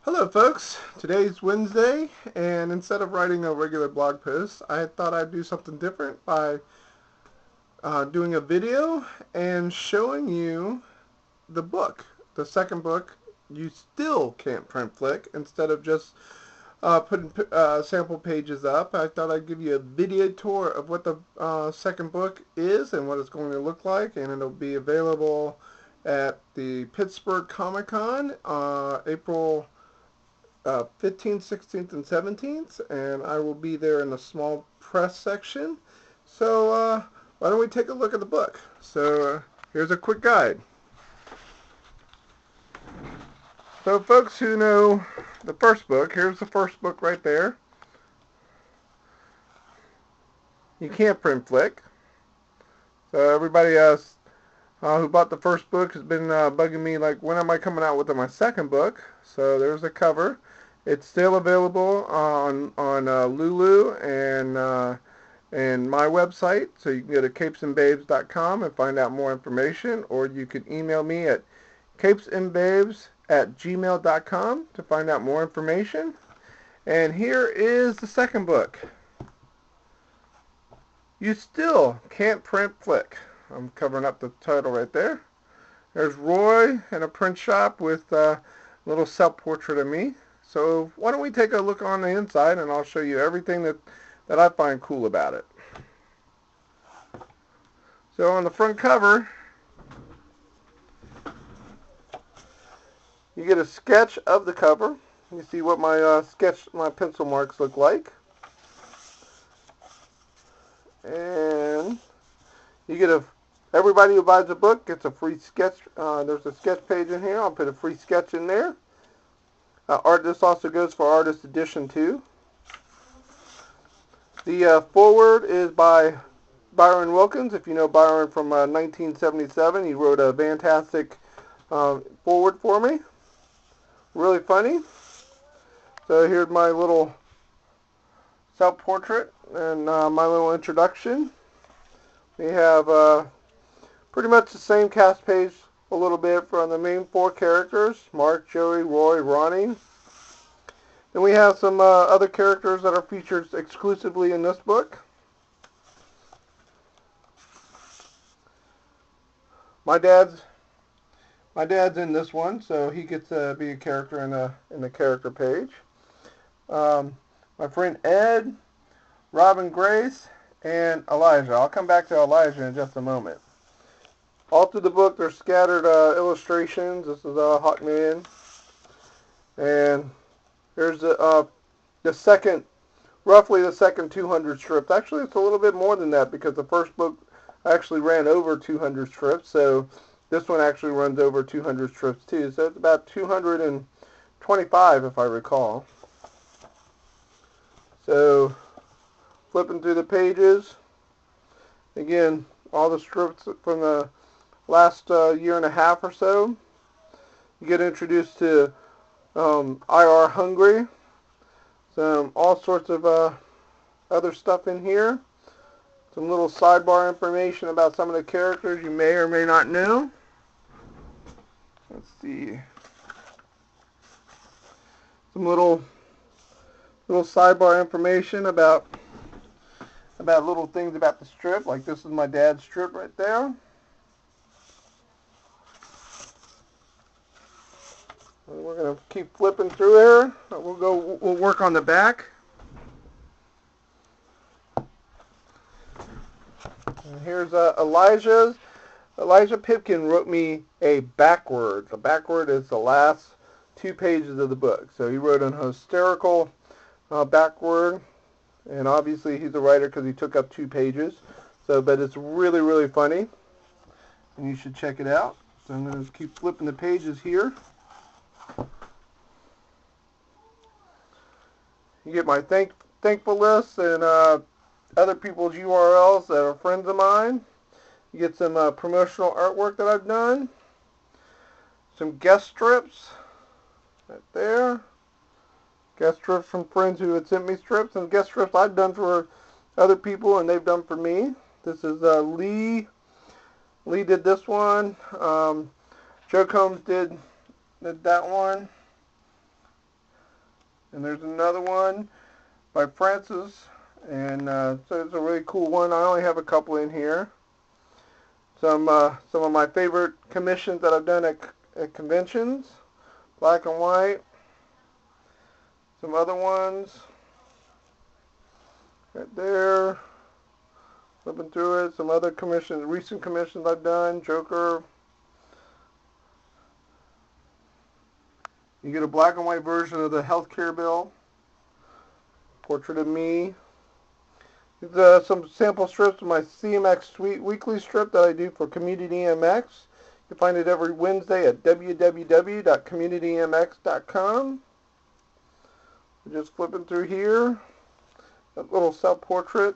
Hello folks, today's Wednesday, and instead of writing a regular blog post, I thought I'd do something different by doing a video and showing you the book, the second book. You still can't print Flick. Instead of just putting sample pages up, I thought I'd give you a video tour of what the second book is and what it's going to look like, and it'll be available at the Pittsburgh Comic Con April 15th, 16th, and 17th, and I will be there in the small press section. So why don't we take a look at the book? So here's a quick guide. So folks who know the first book, here's the first book right there. You can't print Flick. So everybody who bought the first book has been bugging me like, when am I coming out with my second book? So there's the cover. It's still available on Lulu and my website, so you can go to capesandbabes.com and find out more information, or you can email me at capesandbabes@gmail.com to find out more information. And here is the second book. You still can't print Flick. I'm covering up the title right there. There's Roy in a print shop with a little self-portrait of me. So why don't we take a look on the inside, and I'll show you everything that I find cool about it. So on the front cover, you get a sketch of the cover. You see what my pencil marks look like. And you get everybody who buys a book gets a free sketch. There's a sketch page in here. I'll put a free sketch in there. This also goes for Artist Edition too. The foreword is by Byron Wilkins. If you know Byron from 1977, he wrote a fantastic foreword for me. Really funny. So here's my little self-portrait and my little introduction. We have pretty much the same cast page a little bit from the main four characters, Mark, Joey, Roy, Ronnie. Then we have some other characters that are featured exclusively in this book. My dad's in this one, so he gets to be a character in the character page. My friend Ed, Robin Grace, and Elijah. I'll come back to Elijah in just a moment. All through the book, there's scattered illustrations. This is Hawkman. And here's roughly the second 200 strips. Actually, it's a little bit more than that because the first book actually ran over 200 strips. So this one actually runs over 200 strips too. So it's about 225 if I recall. So flipping through the pages, again, all the strips from the last year and a half or so. You get introduced to IR Hungry, all sorts of other stuff in here. Some little sidebar information about some of the characters you may or may not know. Let's see. Some little sidebar information about little things about the strip. Like this is my dad's strip right there. And we're going to keep flipping through here. We'll work on the back. And here's Elijah's. Elijah Pipkin wrote me a backward. The backward is the last 2 pages of the book. So he wrote an hysterical backward. And obviously he's a writer because he took up 2 pages. But it's really, really funny. And you should check it out. So I'm going to keep flipping the pages here. You get my thankful list and other people's URLs that are friends of mine. You get some promotional artwork that I've done. Some guest strips right there. Guest strips from friends who had sent me strips, and guest strips I've done for other people and they've done for me. This is Lee. Lee did this one. Joe Combs did that one. And there's another one by Francis, and so it's a really cool one. I only have a couple in here. Some of my favorite commissions that I've done at conventions, black and white. Some other ones right there. Flipping through it. Some other commissions, recent commissions I've done. Joker. You get a black and white version of the healthcare bill. Portrait of me. Some sample strips of my CMX Suite weekly strip that I do for Community MX. You can find it every Wednesday at www.communitymx.com. Just flipping through here. A little self-portrait.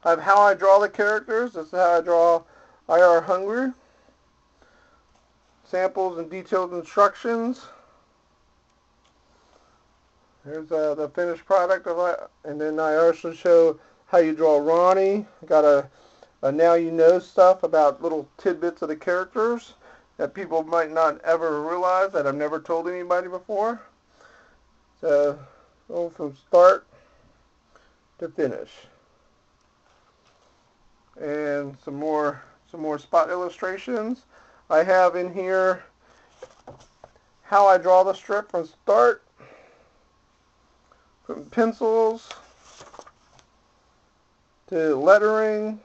I have how I draw the characters. This is how I draw IR Hungry. Samples and detailed instructions. Here's the finished product of it, and then I also show how you draw Ronnie. Got a now you know stuff about little tidbits of the characters that people might not ever realize that I've never told anybody before. So go from start to finish, and some more spot illustrations. I have in here how I draw the strip from start. From pencils to lettering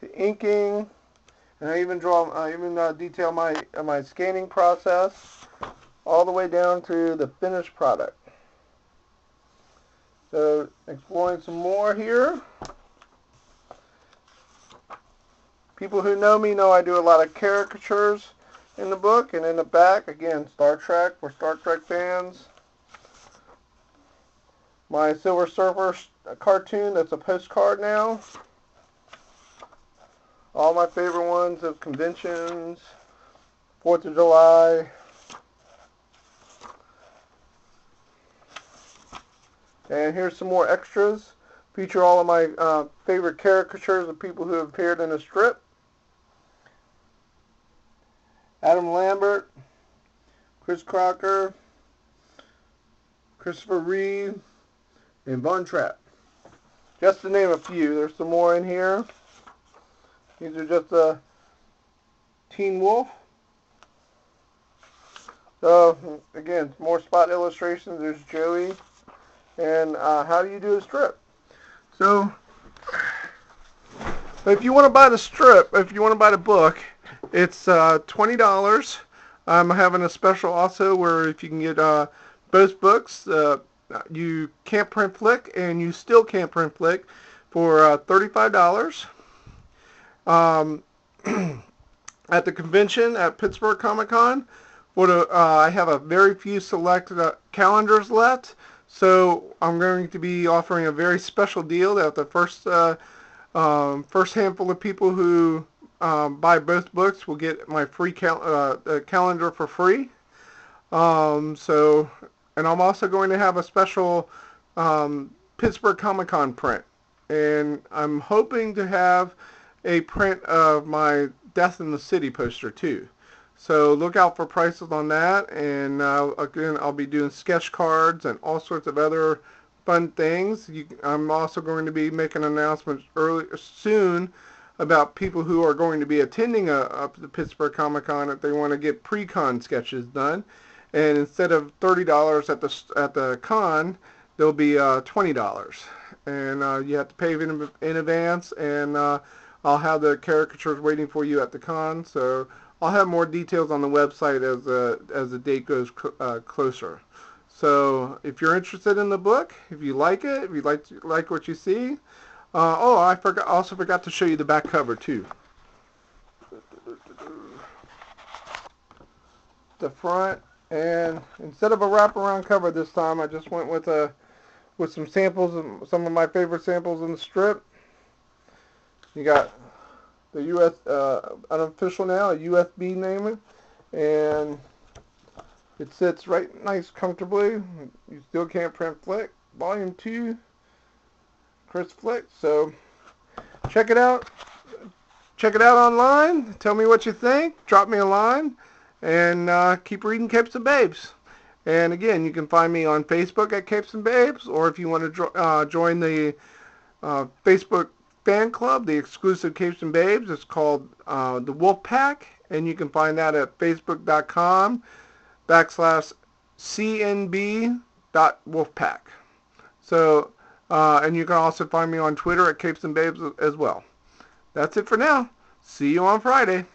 to inking, and I even detail my scanning process all the way down to the finished product. So exploring some more here. People who know me know I do a lot of caricatures in the book, and in the back again Star Trek for Star Trek fans. My Silver Surfer cartoon, that's a postcard now. All my favorite ones of conventions, 4th of July. And here's some more extras. Feature all of my favorite caricatures of people who have appeared in a strip. Adam Lambert, Chris Crocker, Christopher Reeve, and Von Trapp. Just to name a few. There's some more in here. These are just Teen Wolf. So again, more spot illustrations. There's Joey. And how do you do a strip? So if you want to buy the strip, if you want to buy the book, it's $20. I'm having a special also where if you can get both books, you can't print Flick, and you still can't print Flick for $35. At the convention at Pittsburgh Comic Con, I have a very few select calendars left, so I'm going to be offering a very special deal that the first handful of people who buy both books will get my free calendar for free. And I'm also going to have a special Pittsburgh Comic Con print. And I'm hoping to have a print of my Death in the City poster too. So look out for prices on that. And again, I'll be doing sketch cards and all sorts of other fun things. I'm also going to be making announcements soon about people who are going to be attending the Pittsburgh Comic Con if they want to get pre-con sketches done. And instead of $30 at the con, they'll be $20. And you have to pay in advance, and I'll have the caricatures waiting for you at the con. So I'll have more details on the website as the date goes closer. So if you're interested in the book, if you like it, if you like what you see, I also forgot to show you the back cover too. The front, and instead of a wraparound cover this time, I just went with some samples, some of my favorite samples in the strip. You got the U.S. Unofficial now, a USB name, and it sits right nice comfortably. You still can't print Flick. Volume 2, Chris Flick. So check it out. Check it out online. Tell me what you think. Drop me a line. And keep reading Capes and Babes. And again, you can find me on Facebook at Capes and Babes, or if you want to join the Facebook fan club, the exclusive Capes and Babes, it's called the Wolf Pack, and you can find that at facebook.com/cnb.wolfpack. So, and you can also find me on Twitter at Capes and Babes as well. That's it for now. See you on Friday.